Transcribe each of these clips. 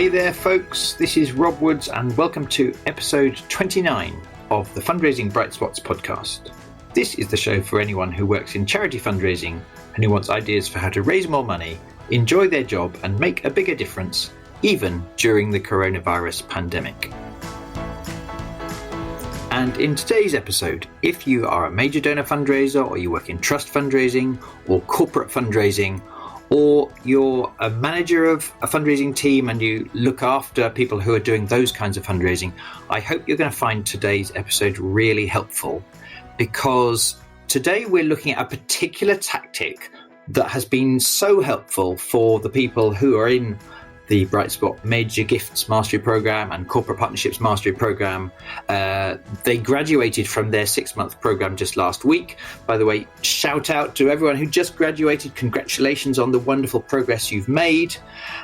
Hey there, folks. This is Rob Woods, and welcome to episode 29 of the Fundraising Bright Spots podcast. This is the show for anyone who works in charity fundraising and who wants ideas for how to raise more money, enjoy their job, and make a bigger difference, even during the coronavirus pandemic. And in today's episode, if you are a major donor fundraiser, or you work in trust fundraising or corporate fundraising, or you're a manager of a fundraising team and you look after people who are doing those kinds of fundraising, I hope you're going to find today's episode really helpful, because today we're looking at a particular tactic that has been so helpful for the people who are in the Brightspot Major Gifts Mastery Program and Corporate Partnerships Mastery Program. They graduated from their 6-month program just last week. By the way, shout out to everyone who just graduated. Congratulations on the wonderful progress you've made.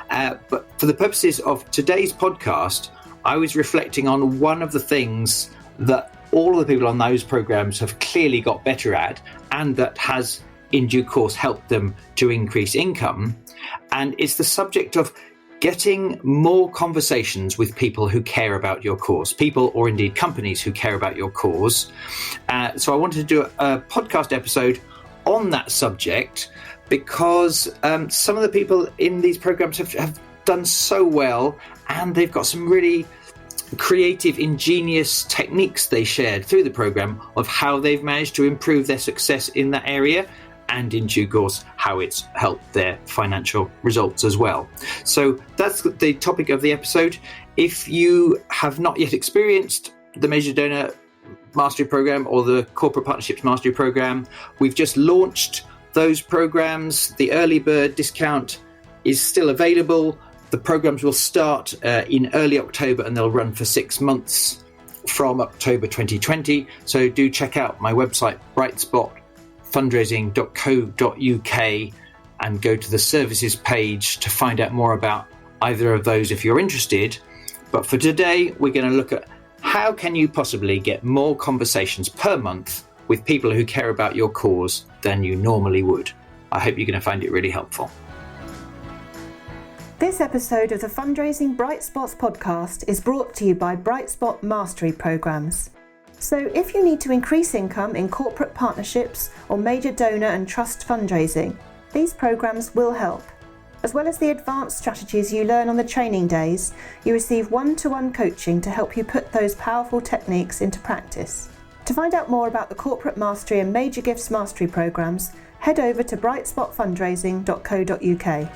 But for the purposes of today's podcast, I was reflecting on one of the things that all of the people on those programs have clearly got better at, and that has in due course helped them to increase income. And it's the subject of getting more conversations with people who care about your cause, people or indeed companies who care about your cause. So I wanted to do a podcast episode on that subject, because some of the people in these programs have done so well, and they've got some really creative, ingenious techniques they shared through the program of how they've managed to improve their success in that area, and in due course, how it's helped their financial results as well. So that's the topic of the episode. If you have not yet experienced the Major Donor Mastery Program or the Corporate Partnerships Mastery Program, we've just launched those programs. The early bird discount is still available. The programs will start in early October, and they'll run for 6 months from October 2020. So do check out my website, brightspotfundraising.co.uk, and go to the services page to find out more about either of those if you're interested. But for today, we're going to look at how can you possibly get more conversations per month with people who care about your cause than you normally would. I hope you're going to find it really helpful. This episode of the Fundraising Bright Spots podcast is brought to you by Brightspot Mastery Programs. So if you need to increase income in corporate partnerships or major donor and trust fundraising, these programs will help. As well as the advanced strategies you learn on the training days, you receive one-to-one coaching to help you put those powerful techniques into practice. To find out more about the Corporate Mastery and Major Gifts Mastery programs, head over to brightspotfundraising.co.uk.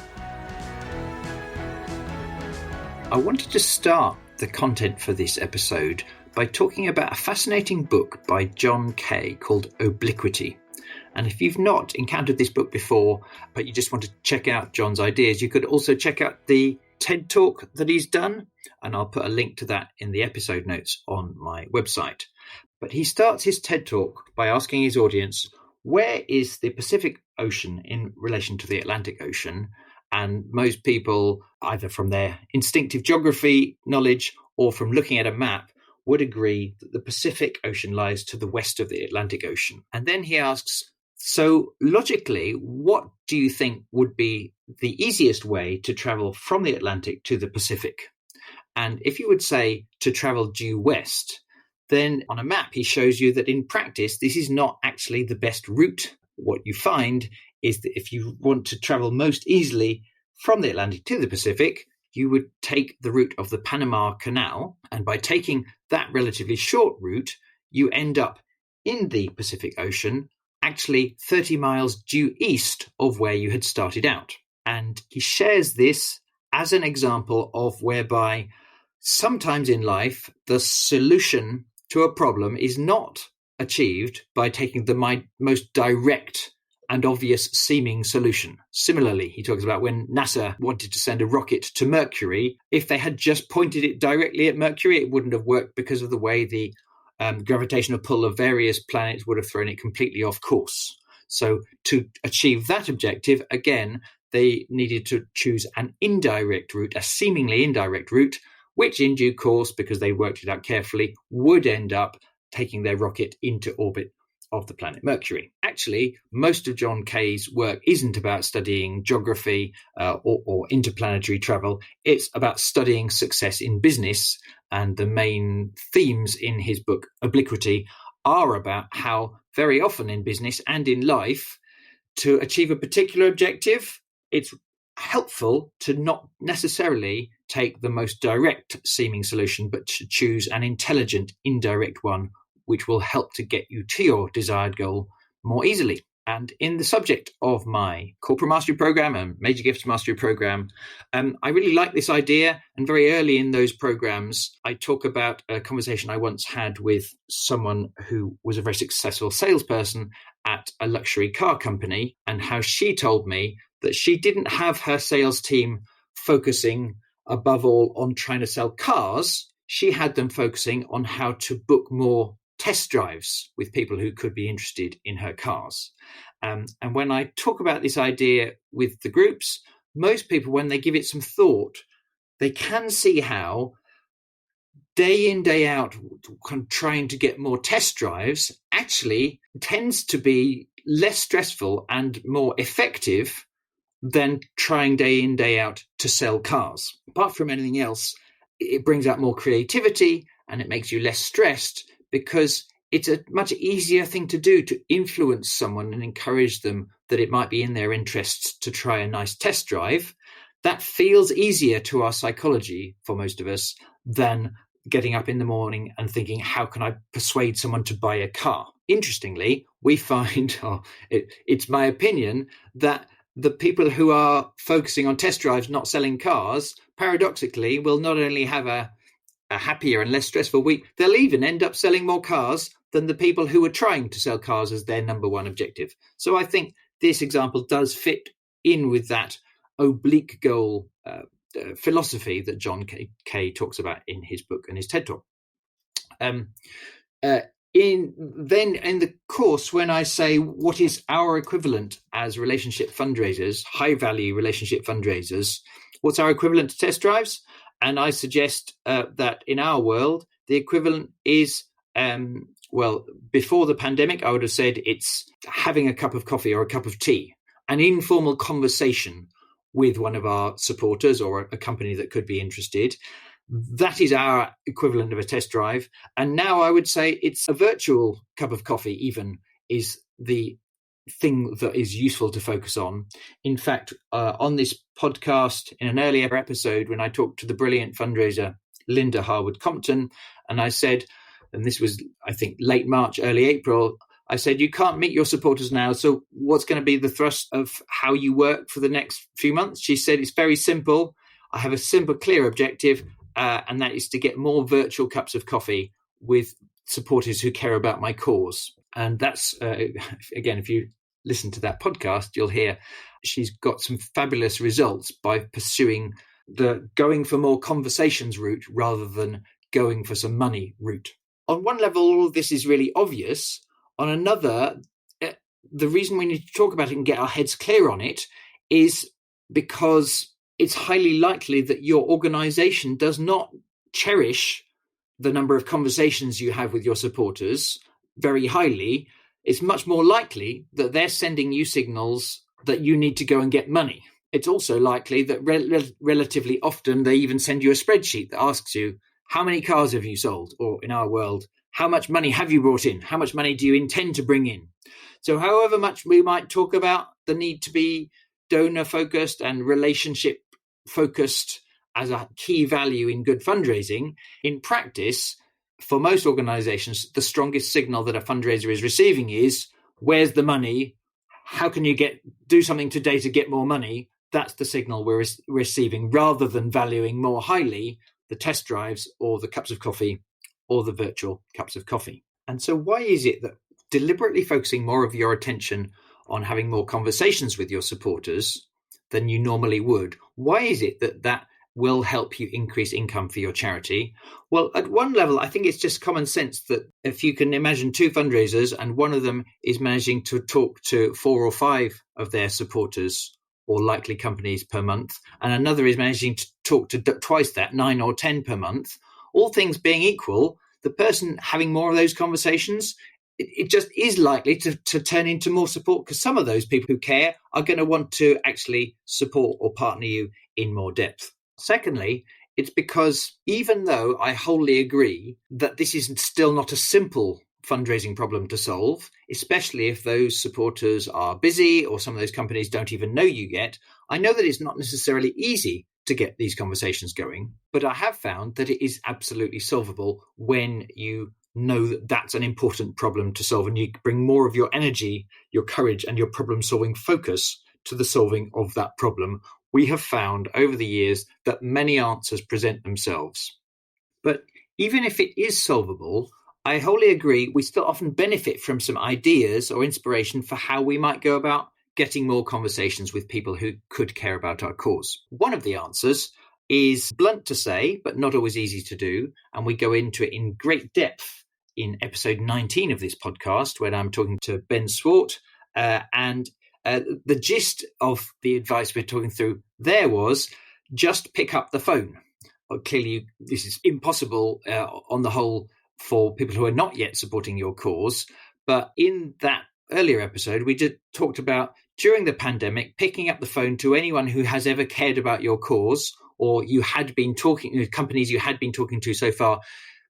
I wanted to start the content for this episode by talking about a fascinating book by John Kay called Obliquity. And if you've not encountered this book before, but you just want to check out John's ideas, you could also check out the TED Talk that he's done, and I'll put a link to that in the episode notes on my website. But he starts his TED Talk by asking his audience, where is the Pacific Ocean in relation to the Atlantic Ocean? And most people, either from their instinctive geography knowledge or from looking at a map, would agree that the Pacific Ocean lies to the west of the Atlantic Ocean. And then he asks, so logically, what do you think would be the easiest way to travel from the Atlantic to the Pacific? And if you would say to travel due west, then on a map, he shows you that in practice, this is not actually the best route. What you find is that if you want to travel most easily from the Atlantic to the Pacific, you would take the route of the Panama Canal. And by taking that relatively short route, you end up in the Pacific Ocean, actually 30 miles due east of where you had started out. And he shares this as an example of whereby sometimes in life, the solution to a problem is not achieved by taking the most direct and obvious seeming solution. Similarly, he talks about when NASA wanted to send a rocket to Mercury, if they had just pointed it directly at Mercury, it wouldn't have worked because of the way the gravitational pull of various planets would have thrown it completely off course. So to achieve that objective, again, they needed to choose an indirect route, a seemingly indirect route, which in due course, because they worked it out carefully, would end up taking their rocket into orbit of the planet Mercury. actually, most of John Kay's work isn't about studying geography or interplanetary travel. It's about studying success in business. And the main themes in his book, Obliquity, are about how very often in business and in life, to achieve a particular objective, it's helpful to not necessarily take the most direct seeming solution, but to choose an intelligent, indirect one, which will help to get you to your desired goal more easily. And in the subject of my Corporate Mastery Program and Major Gifts Mastery Program, I really like this idea. And very early in those programs, I talk about a conversation I once had with someone who was a very successful salesperson at a luxury car company, and how she told me that she didn't have her sales team focusing above all on trying to sell cars. She had them focusing on how to book more test drives with people who could be interested in her cars. And when I talk about this idea with the groups, most people, when they give it some thought, they can see how day in, day out, trying to get more test drives actually tends to be less stressful and more effective than trying day in, day out to sell cars. Apart from anything else, it brings out more creativity and it makes you less stressed, because it's a much easier thing to do to influence someone and encourage them that it might be in their interests to try a nice test drive. That feels easier to our psychology for most of us than getting up in the morning and thinking, how can I persuade someone to buy a car? Interestingly, we find, it's my opinion, that the people who are focusing on test drives, not selling cars, paradoxically will not only have a happier and less stressful week, they'll even end up selling more cars than the people who are trying to sell cars as their number one objective. So I think this example does fit in with that oblique goal philosophy that John Kay talks about in his book and his TED Talk. In the course, when I say what is our equivalent as relationship fundraisers, high value relationship fundraisers, what's our equivalent to test drives? And I suggest that in our world, the equivalent is, before the pandemic, I would have said it's having a cup of coffee or a cup of tea, an informal conversation with one of our supporters or a company that could be interested. That is our equivalent of a test drive. And now I would say it's a virtual cup of coffee even is the thing that is useful to focus on. In fact, on this podcast, in an earlier episode, when I talked to the brilliant fundraiser, Linda Harwood Compton, and I said, and this was, I think, late March, early April, I said, you can't meet your supporters now. So what's going to be the thrust of how you work for the next few months? She said, it's very simple. I have a simple, clear objective, and that is to get more virtual cups of coffee with supporters who care about my cause. And that's, again, if you listen to that podcast, you'll hear she's got some fabulous results by pursuing the going for more conversations route rather than going for some money route. On one level, all of this is really obvious. On another, the reason we need to talk about it and get our heads clear on it is because it's highly likely that your organization does not cherish the number of conversations you have with your supporters very highly. It's much more likely that they're sending you signals that you need to go and get money. It's also likely that relatively often they even send you a spreadsheet that asks you, how many cars have you sold? Or in our world, how much money have you brought in? How much money do you intend to bring in? So however much we might talk about the need to be donor focused and relationship focused as a key value in good fundraising, in practice, for most organizations, the strongest signal that a fundraiser is receiving is, where's the money? How can you do something today to get more money? That's the signal we're receiving, rather than valuing more highly the test drives or the cups of coffee or the virtual cups of coffee. And so why is it that deliberately focusing more of your attention on having more conversations with your supporters than you normally would, why is it that will help you increase income for your charity? Well, at one level, I think it's just common sense that if you can imagine two fundraisers and one of them is managing to talk to 4 or 5 of their supporters or likely companies per month, and another is managing to talk to twice that, 9 or 10 per month, all things being equal, the person having more of those conversations it just is likely to turn into more support, because some of those people who care are going to want to actually support or partner you in more depth. Secondly, it's because even though I wholly agree that this is still not a simple fundraising problem to solve, especially if those supporters are busy or some of those companies don't even know you yet, I know that it's not necessarily easy to get these conversations going, but I have found that it is absolutely solvable when you know that that's an important problem to solve, and you bring more of your energy, your courage, and your problem-solving focus to the solving of that problem. We have found over the years that many answers present themselves. But even if it is solvable, I wholly agree we still often benefit from some ideas or inspiration for how we might go about getting more conversations with people who could care about our cause. One of the answers is blunt to say, but not always easy to do, and we go into it in great depth in episode 19 of this podcast, when I'm talking to Ben Swart, and the gist of the advice we're talking through there was just pick up the phone. Clearly, this is impossible on the whole for people who are not yet supporting your cause, but in that earlier episode, we just talked about, during the pandemic, picking up the phone to anyone who has ever cared about your cause, or you had been talking, companies you had been talking to so far,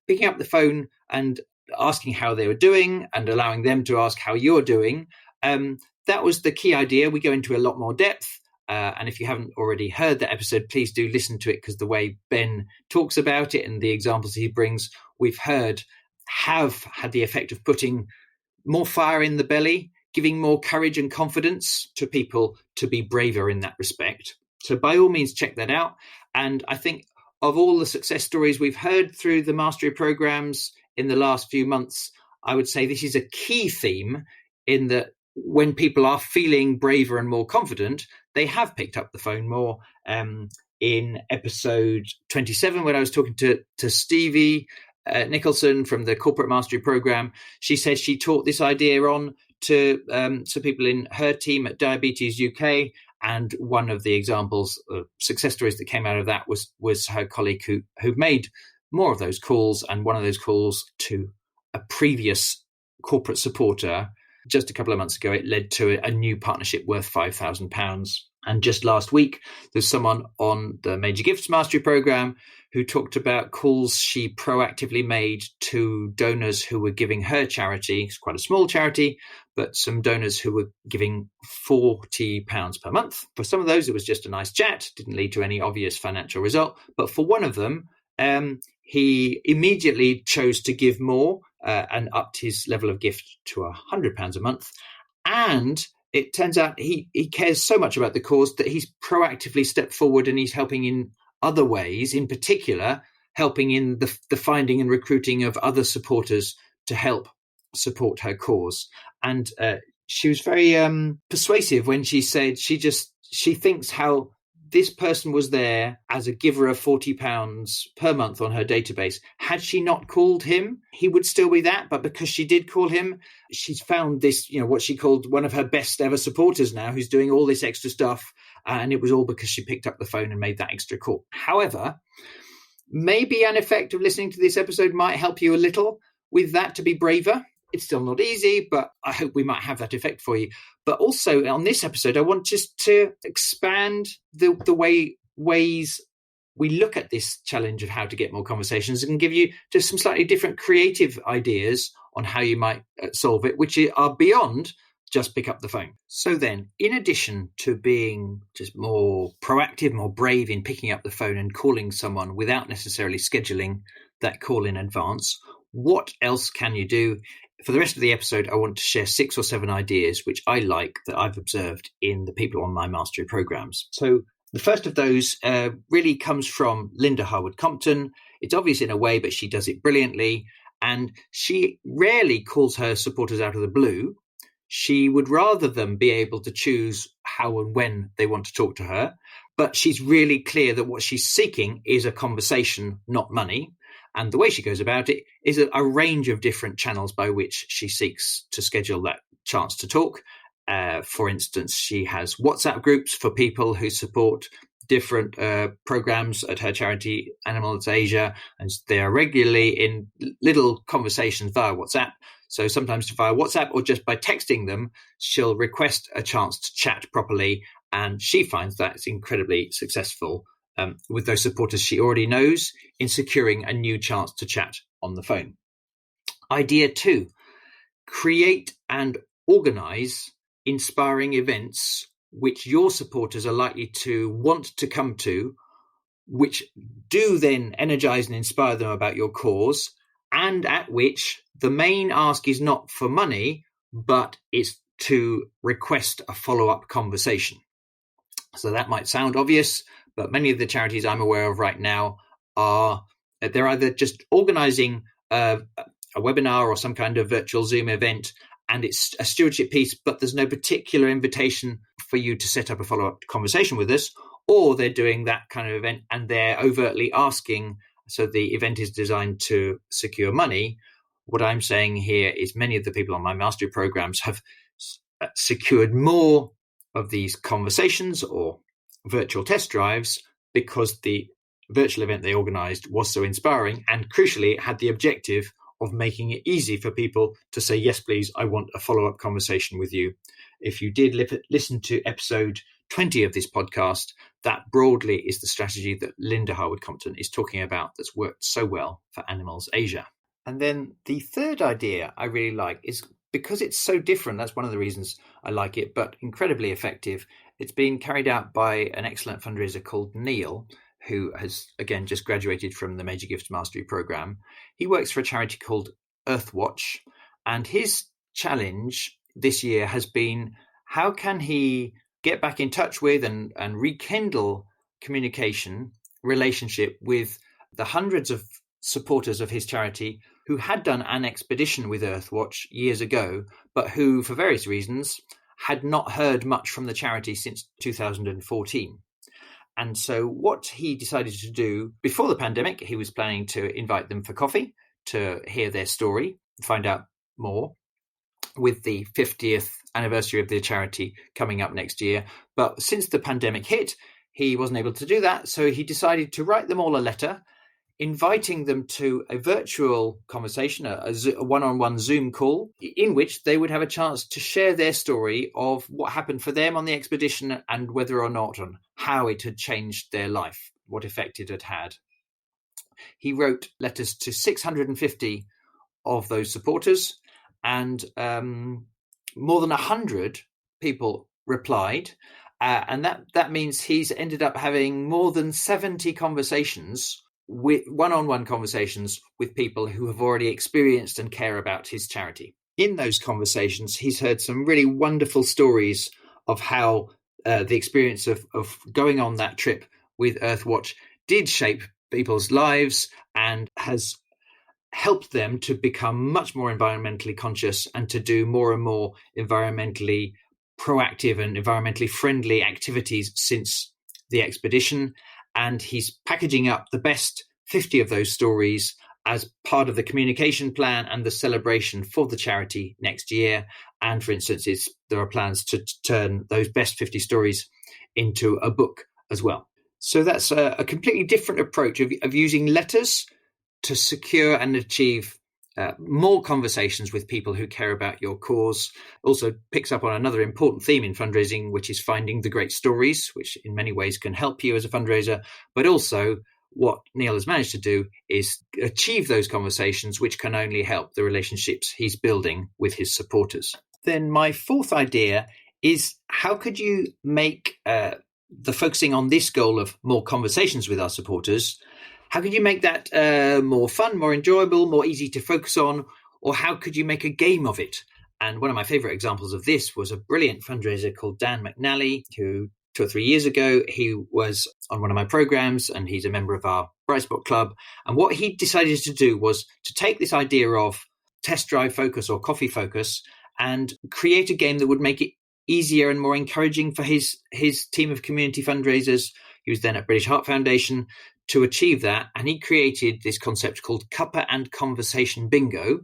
picking up the phone and asking how they were doing and allowing them to ask how you're doing. That was the key idea. We go into a lot more depth. And if you haven't already heard that episode, please do listen to it, because the way Ben talks about it and the examples he brings, we've heard, have had the effect of putting more fire in the belly, giving more courage and confidence to people to be braver in that respect. So by all means, check that out. And I think of all the success stories we've heard through the Mastery programs in the last few months, I would say this is a key theme, in that when people are feeling braver and more confident, they have picked up the phone more. In episode 27, when I was talking to Stevie Nicholson from the Corporate Mastery Program, she said she taught this idea on to people in her team at Diabetes UK. And one of the examples of success stories that came out of that was her colleague who made more of those calls, and one of those calls to a previous corporate supporter just a couple of months ago, it led to a new partnership worth £5,000. And just last week, there's someone on the Major Gifts Mastery Program who talked about calls she proactively made to donors who were giving her charity. It's quite a small charity, but some donors who were giving £40 per month. For some of those, it was just a nice chat, didn't lead to any obvious financial result. But for one of them, he immediately chose to give more and upped his level of gift to £100 a month. And it turns out he cares so much about the cause that he's proactively stepped forward, and he's helping in other ways, in particular, helping in the finding and recruiting of other supporters to help support her cause. And she was very persuasive when she said she thinks how this person was there as a giver of £40 per month on her database. Had she not called him, he would still be that. But because she did call him, she's found this, what she called one of her best ever supporters now, who's doing all this extra stuff. And it was all because she picked up the phone and made that extra call. However, maybe an effect of listening to this episode might help you a little with that, to be braver. It's still not easy, but I hope we might have that effect for you. But also on this episode, I want just to expand the ways we look at this challenge of how to get more conversations, and give you just some slightly different creative ideas on how you might solve it, which are beyond just pick up the phone. So then, in addition to being just more proactive, more brave in picking up the phone and calling someone without necessarily scheduling that call in advance, what else can you do? For the rest of the episode, I want to share 6 or 7 ideas which I like that I've observed in the people on my mastery programs. So the first of those really comes from Linda Harwood Compton. It's obvious in a way, but she does it brilliantly. And she rarely calls her supporters out of the blue. She would rather them be able to choose how and when they want to talk to her. But she's really clear that what she's seeking is a conversation, not money. And the way she goes about it is a range of different channels by which she seeks to schedule that chance to talk. For instance, she has WhatsApp groups for people who support different programs at her charity, Animals Asia, and they are regularly in little conversations via WhatsApp. So sometimes via WhatsApp or just by texting them, she'll request a chance to chat properly. And she finds that it's incredibly successful with those supporters she already knows in securing a new chance to chat on the phone. Idea 2, create and organize inspiring events which your supporters are likely to want to come to, which do then energize and inspire them about your cause, and at which the main ask is not for money, but it's to request a follow-up conversation. So that might sound obvious, but many of the charities I'm aware of right now they're either just organizing a webinar or some kind of virtual Zoom event, and it's a stewardship piece, but there's no particular invitation for you to set up a follow-up conversation with us, or they're doing that kind of event and they're overtly asking, so the event is designed to secure money. What I'm saying here is many of the people on my mastery programs have secured more of these conversations or virtual test drives because the virtual event they organized was so inspiring, and crucially, it had the objective of making it easy for people to say, yes, please, I want a follow-up conversation with you. If you did listen to episode 20 of this podcast, that broadly is the strategy that Linda Harwood-Compton is talking about that's worked so well for Animals Asia. And then the third idea I really like is, because it's so different, that's one of the reasons I like it, but incredibly effective. It's been carried out by an excellent fundraiser called Neil, who has, again, just graduated from the Major Gifts Mastery Program. He works for a charity called Earthwatch, and his challenge this year has been, how can he get back in touch with and rekindle communication relationship with the hundreds of supporters of his charity who had done an expedition with Earthwatch years ago, but who, for various reasons, had not heard much from the charity since 2014. And so what he decided to do before the pandemic, he was planning to invite them for coffee to hear their story, find out more, with the 50th anniversary of the charity coming up next year. But since the pandemic hit, he wasn't able to do that. So he decided to write them all a letter, inviting them to a virtual conversation, a one-on-one Zoom call, in which they would have a chance to share their story of what happened for them on the expedition and whether or not and how it had changed their life, what effect it had had. He wrote letters to 650 of those supporters, and more than 100 people replied. And that means he's ended up having more than 70 conversations, with one-on-one conversations with people who have already experienced and care about his charity. In those conversations, he's heard some really wonderful stories of how the experience of going on that trip with Earthwatch did shape people's lives and has helped them to become much more environmentally conscious and to do more and more environmentally proactive and environmentally friendly activities since the expedition. And he's packaging up the best 50 of those stories as part of the communication plan and the celebration for the charity next year. And for instance, there are plans to turn those best 50 stories into a book as well. So that's a completely different approach of using letters to secure and achieve more conversations with people who care about your cause. Also picks up on another important theme in fundraising, which is finding the great stories, which in many ways can help you as a fundraiser. But also what Neil has managed to do is achieve those conversations, which can only help the relationships he's building with his supporters. Then my fourth idea is, how could you make the focusing on this goal of more conversations with our supporters, how could you make that more fun, more enjoyable, more easy to focus on? Or how could you make a game of it? And one of my favorite examples of this was a brilliant fundraiser called Dan McNally, who 2 or 3 years ago, he was on one of my programs and he's a member of our Bright Spot Club. And what he decided to do was to take this idea of test drive focus or coffee focus and create a game that would make it easier and more encouraging for his team of community fundraisers. He was then at British Heart Foundation to achieve that. And he created this concept called Cuppa and Conversation Bingo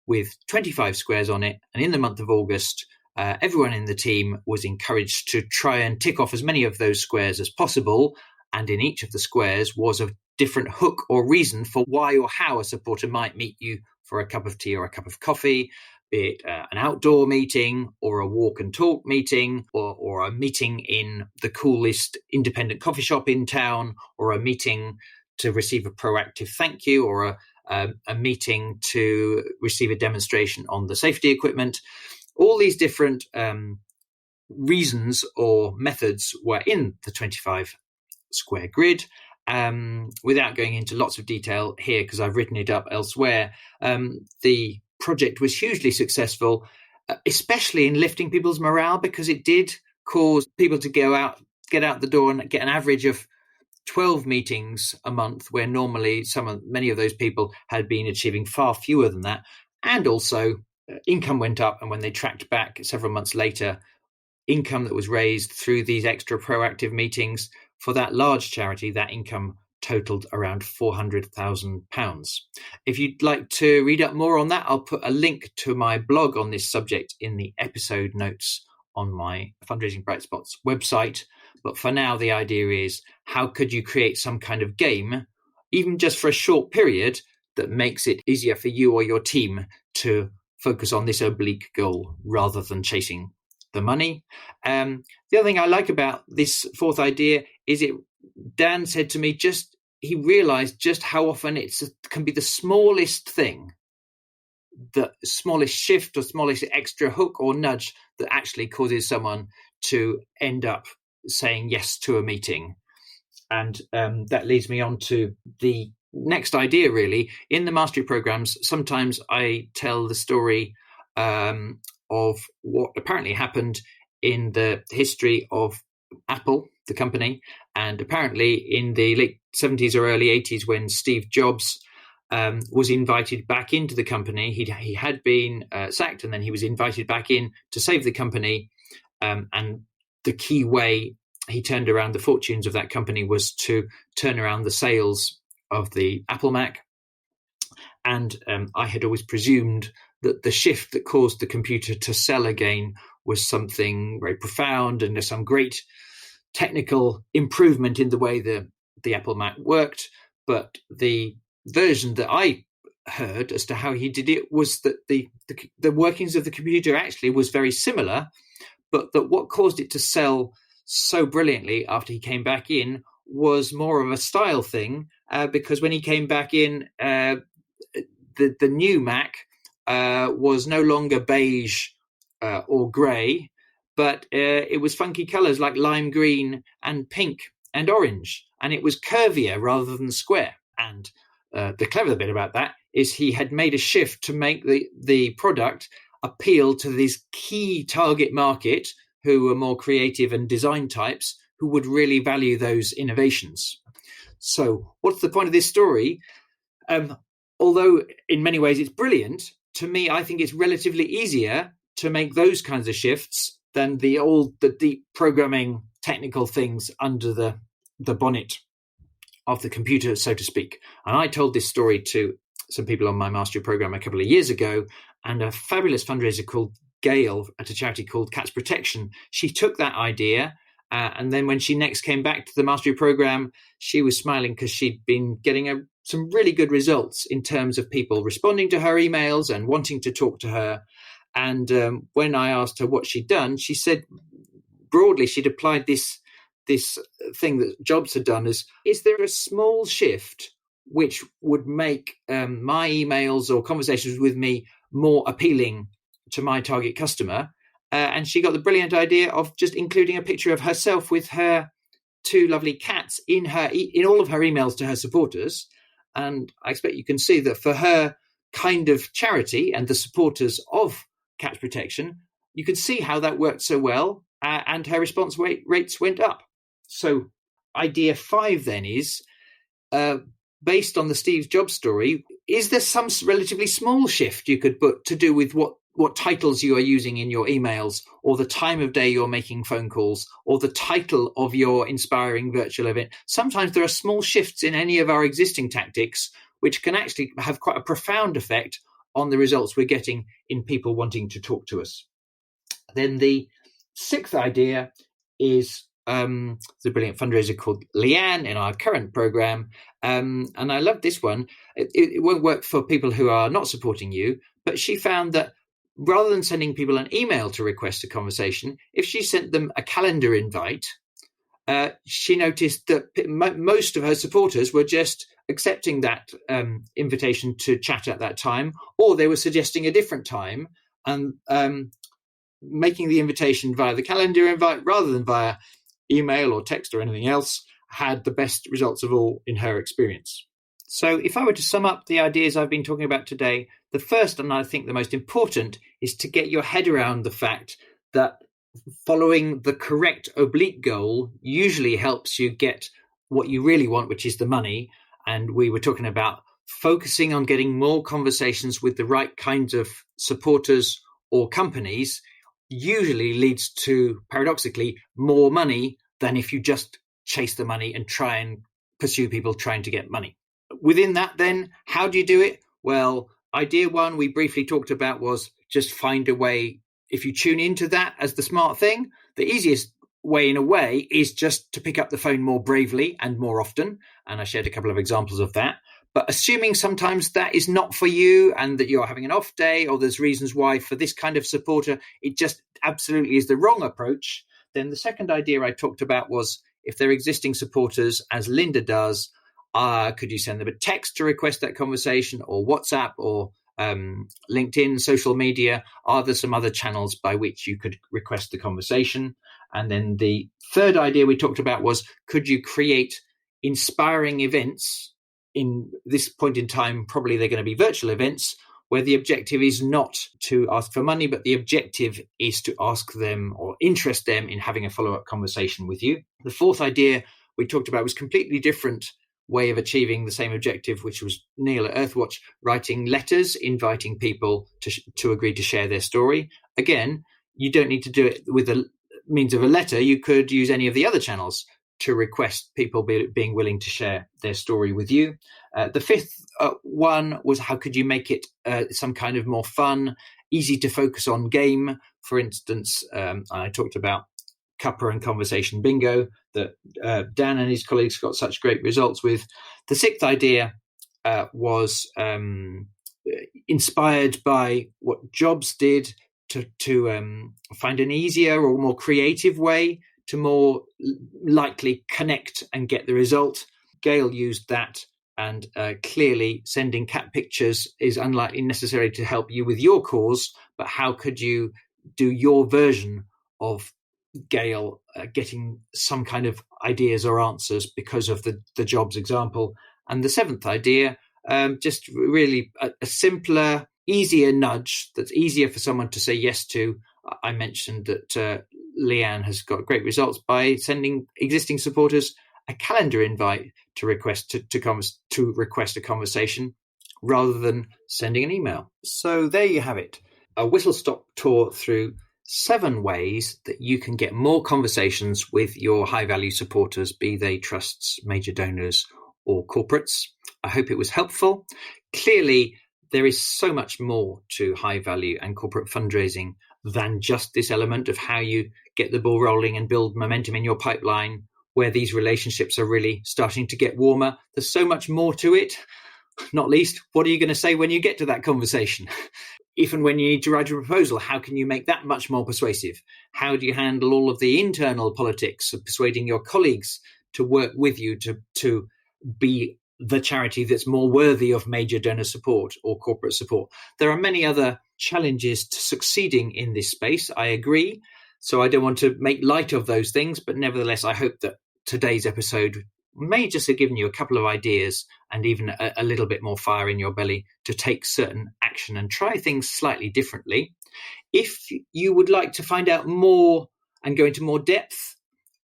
with 25 squares on it. And in the month of August, everyone in the team was encouraged to try and tick off as many of those squares as possible. And in each of the squares was a different hook or reason for why or how a supporter might meet you for a cup of tea or a cup of coffee, be it an outdoor meeting or a walk and talk meeting, or a meeting in the coolest independent coffee shop in town, or a meeting to receive a proactive thank you, or a meeting to receive a demonstration on the safety equipment. All these different reasons or methods were in the 25 square grid. Without going into lots of detail here, because I've written it up elsewhere, the project was hugely successful, especially in lifting people's morale, because it did cause people to get out the door and get an average of 12 meetings a month, where normally many of those people had been achieving far fewer than that. And also income went up, and when they tracked back several months later, income that was raised through these extra proactive meetings for that large charity, that income totaled around £400,000. If you'd like to read up more on that, I'll put a link to my blog on this subject in the episode notes on my Fundraising Bright Spots website. But for now, the idea is, how could you create some kind of game, even just for a short period, that makes it easier for you or your team to focus on this oblique goal rather than chasing the money. The other thing I like about this fourth idea is Dan said to me, he realized just how often it can be the smallest thing, the smallest shift or smallest extra hook or nudge that actually causes someone to end up saying yes to a meeting. And that leads me on to the next idea, really. In the mastery programs, sometimes I tell the story of what apparently happened in the history of Apple, the company, and apparently in the late 70s or early 80s, when Steve Jobs was invited back into the company. He had been sacked, and then he was invited back in to save the company. And the key way he turned around the fortunes of that company was to turn around the sales of the Apple Mac. And I had always presumed that the shift that caused the computer to sell again was something very profound, and there's some great technical improvement in the way the Apple Mac worked. But the version that I heard as to how he did it was that the workings of the computer actually was very similar, but that what caused it to sell so brilliantly after he came back in was more of a style thing, because when he came back in, the new Mac was no longer beige or grey, but it was funky colours like lime green and pink and orange, and it was curvier rather than square. And the clever bit about that is he had made a shift to make the product appeal to this key target market, who were more creative and design types, who would really value those innovations. So what's the point of this story? Although in many ways it's brilliant, to me, I think it's relatively easier to make those kinds of shifts than the deep programming technical things under the bonnet of the computer, so to speak. And I told this story to some people on my mastery program a couple of years ago, and a fabulous fundraiser called Gail at a charity called Cats Protection, she took that idea, and then when she next came back to the mastery program, she was smiling because she'd been getting some really good results in terms of people responding to her emails and wanting to talk to her. And when I asked her what she'd done, she said broadly she'd applied this thing that Jobs had done. Is there a small shift which would make my emails or conversations with me more appealing to my target customer? And she got the brilliant idea of just including a picture of herself with her two lovely cats in all of her emails to her supporters. And I expect you can see that for her kind of charity and the supporters of Cats Protection, you could see how that worked so well, and her response rates went up. So idea 5 then is, based on the Steve Jobs story, is there some relatively small shift you could put to do with what titles you are using in your emails, or the time of day you're making phone calls, or the title of your inspiring virtual event? Sometimes there are small shifts in any of our existing tactics which can actually have quite a profound effect on the results we're getting in people wanting to talk to us. Then the 6th idea is There's a brilliant fundraiser called Leanne in our current program. And I love this one. It won't work for people who are not supporting you, but she found that rather than sending people an email to request a conversation, if she sent them a calendar invite, she noticed that most of her supporters were just accepting that invitation to chat at that time, or they were suggesting a different time and making the invitation via the calendar invite rather than via email or text or anything else had the best results of all in her experience. So if I were to sum up the ideas I've been talking about today, the first and I think the most important is to get your head around the fact that following the correct oblique goal usually helps you get what you really want, which is the money. And we were talking about focusing on getting more conversations with the right kinds of supporters or companies usually leads to, paradoxically, more money than if you just chase the money and try and pursue people trying to get money. Within that, then, how do you do it? Well, idea one we briefly talked about was just find a way. If you tune into that as the smart thing, the easiest way in a way is just to pick up the phone more bravely and more often. And I shared a couple of examples of that. But assuming sometimes that is not for you and that you're having an off day or there's reasons why for this kind of supporter, it just absolutely is the wrong approach. Then the second idea I talked about was if they're existing supporters, as Linda does, could you send them a text to request that conversation, or WhatsApp, or LinkedIn, social media? Are there some other channels by which you could request the conversation? And then the third idea we talked about was, could you create inspiring events? In this point in time, probably they're going to be virtual events where the objective is not to ask for money, but the objective is to ask them or interest them in having a follow-up conversation with you. The fourth idea we talked about was completely different way of achieving the same objective, which was Neil at Earthwatch writing letters, inviting people to agree to share their story. Again, you don't need to do it with the means of a letter. You could use any of the other channels to request people being willing to share their story with you. The fifth one was how could you make it some kind of more fun, easy to focus on game. For instance, I talked about Cuppa and Conversation Bingo that Dan and his colleagues got such great results with. The sixth idea was inspired by what Jobs did to find an easier or more creative way to more likely connect and get the result. Gail used that, and clearly sending cat pictures is unlikely necessary to help you with your cause, but how could you do your version of Gail getting some kind of ideas or answers because of the Jobs example? And the seventh idea, just really a simpler, easier nudge that's easier for someone to say yes to. I mentioned that Leanne has got great results by sending existing supporters a calendar invite to request to request a conversation rather than sending an email. So there you have it, a whistle-stop tour through 7 ways that you can get more conversations with your high-value supporters, be they trusts, major donors, or corporates. I hope it was helpful. Clearly, there is so much more to high-value and corporate fundraising than just this element of how you get the ball rolling and build momentum in your pipeline, where these relationships are really starting to get warmer. There's so much more to it, not least, what are you going to say when you get to that conversation? If and when you need to write a proposal, how can you make that much more persuasive? How do you handle all of the internal politics of persuading your colleagues to work with you to be the charity that's more worthy of major donor support or corporate support? There are many other challenges to succeeding in this space, I agree. So I don't want to make light of those things, but nevertheless, I hope that today's episode may just have given you a couple of ideas and even a little bit more fire in your belly to take certain action and try things slightly differently. If you would like to find out more and go into more depth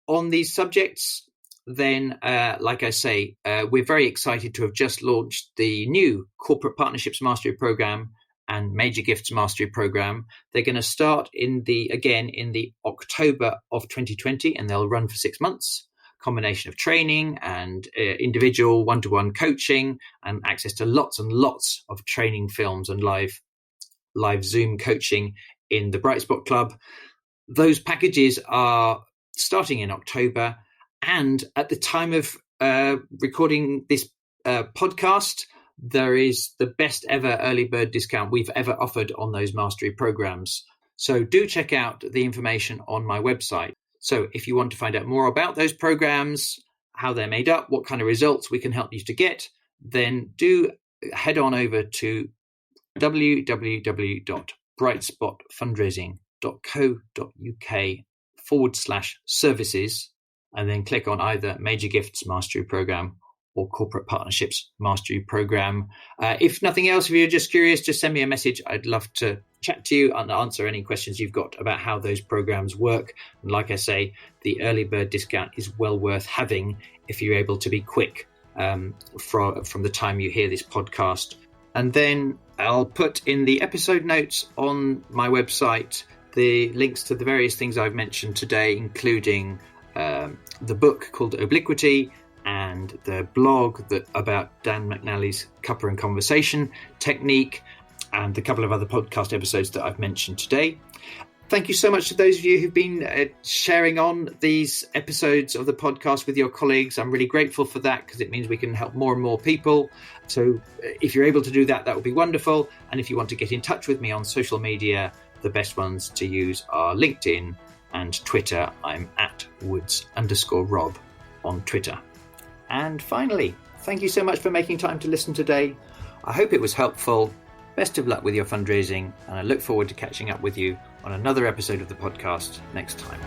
on these subjects, then, like I say, we're very excited to have just launched the new Corporate Partnerships Mastery Program and Major Gifts Mastery Program. They're going to start in the October of 2020, and they'll run for 6 months. Combination of training and individual one-to-one coaching and access to lots and lots of training films and live Zoom coaching in the Bright Spot Club. Those packages are starting in October. And at the time of recording this podcast, there is the best ever early bird discount we've ever offered on those mastery programs. So do check out the information on my website. So if you want to find out more about those programs, how they're made up, what kind of results we can help you to get, then do head on over to www.brightspotfundraising.co.uk/services, and then click on either Major Gifts Mastery Program or Corporate Partnerships Mastery Program. If nothing else, if you're just curious, just send me a message. I'd love to chat to you and answer any questions you've got about how those programs work. And like I say, the early bird discount is well worth having if you're able to be quick from the time you hear this podcast. And then I'll put in the episode notes on my website the links to the various things I've mentioned today, including the book called Obliquity and the blog about Dan McNally's Cuppa and Conversation technique, and a couple of other podcast episodes that I've mentioned today. Thank you so much to those of you who've been sharing on these episodes of the podcast with your colleagues. I'm really grateful for that because it means we can help more and more people. So if you're able to do that, that would be wonderful. And if you want to get in touch with me on social media, the best ones to use are LinkedIn and Twitter. I'm at Woods_Rob on Twitter. And finally, thank you so much for making time to listen today. I hope it was helpful. Best of luck with your fundraising, and I look forward to catching up with you on another episode of the podcast next time.